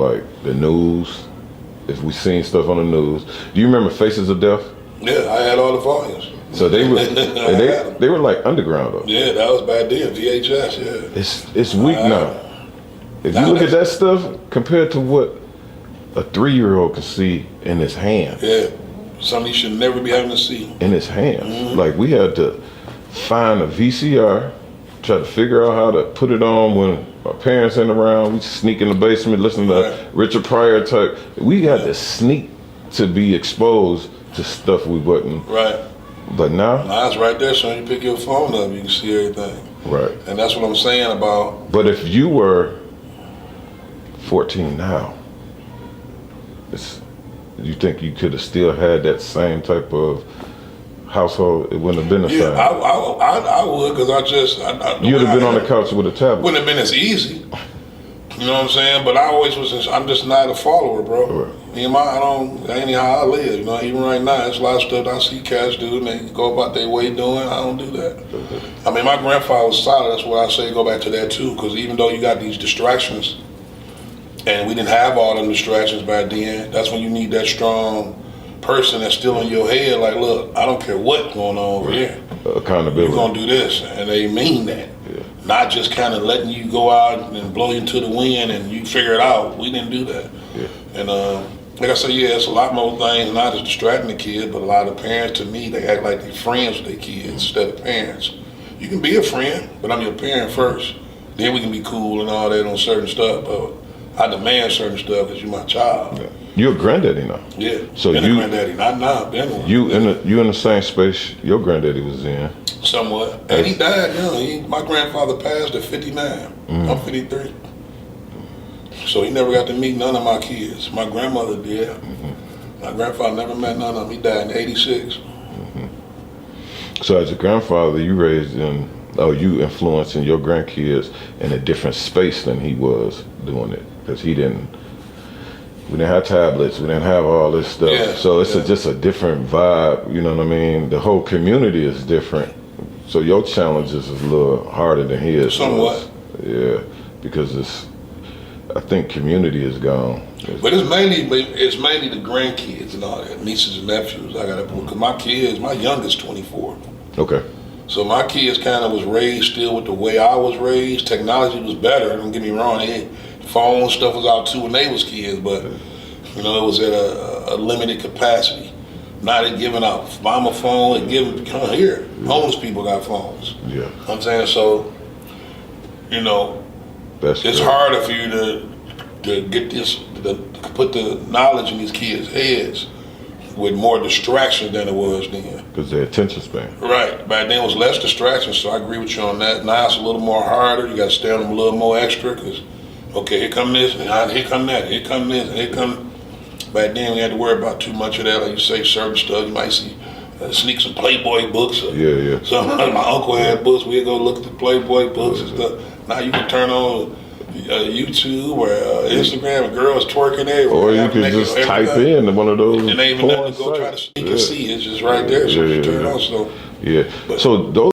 like the news, if we seen stuff on the news. Do you remember Faces of Death? Yeah, I had all the volumes. So they were they were like underground though. Yeah, that was back then, VHS, yeah. It's weak now. If you look at that stuff compared to what a 3-year-old can see in his hand. Yeah, something you should never be having to see. In his hands. Like we had to find a VCR, try to figure out how to put it on when our parents ain't around. We sneak in the basement, listen to Richard Pryor type. We had to sneak to be exposed to stuff we wasn't. Right. But now? Now it's right there, so you pick your phone up, you can see everything. Right. And that's what I'm saying about. But if you were 14 now, you think you could have still had that same type of household? It wouldn't have been the same. Yeah, I would, because you'd have been on the couch with a tablet. Wouldn't have been as easy. You know what I'm saying? But I always was. I'm just not a follower, bro. Right. That ain't how I live. You know, even right now, there's a lot of stuff I see cats do, and they go about their way doing. I don't do that. I mean, my grandfather was solid. That's why I say go back to that too, because even though you got these distractions, and we didn't have all them distractions back then, that's when you need that strong person that's still in your head. Like, look, I don't care what's going on over here. Accountability. You're gonna do this, and they mean that. Yeah. Not just kind of letting you go out and blow you into the wind and you figure it out. We didn't do that. Yeah. And like I said, yeah, it's a lot more things, not just distracting the kids, but a lot of parents, to me, they act like they're friends with their kids instead of parents. You can be a friend, but I'm your parent first. Then we can be cool and all that on certain stuff, but I demand certain stuff because you're my child. Yeah. You're a granddaddy now. Yeah, so been a granddaddy, not now, been one. You in the same space your granddaddy was in. Somewhat. And he died young. My grandfather passed at 59. I'm 53. So he never got to meet none of my kids. My grandmother did. My grandfather never met none of them. He died in 86. So as a grandfather, you you influencing your grandkids in a different space than he was doing it. Because we didn't have tablets, we didn't have all this stuff. Yeah, so it's just a different vibe, you know what I mean? The whole community is different. So your challenges is a little harder than his. Somewhat. Yeah, because I think community is gone. But it's mainly the grandkids and all that, nieces and nephews. Because my youngest 24. Okay. So my kids kind of was raised still with the way I was raised. Technology was better, don't get me wrong. Phone stuff was out too when they was kids, but it was at a limited capacity. Now they giving out mama phone and giving, come here. Homeless people got phones. Yeah. You know what I'm saying? So, it's harder for you to get this, to put the knowledge in these kids' heads with more distraction than it was then. Because their attention span. Right. Back then it was less distraction, so I agree with you on that. Now it's a little more harder. You got to stay on them a little more extra because, okay, here come this, and here come that, here come this, and here come. Back then we had to worry about too much of that. Like you say, certain stuff. You might see, sneak some Playboy books. Yeah. So my uncle had books. We'd go look at the Playboy books and stuff. Now you can turn on YouTube or Instagram, and girls twerking everywhere. Or you can just type in one of those. And they even nothing to go try to sneak and see. It's just right there. So you turn on. So so those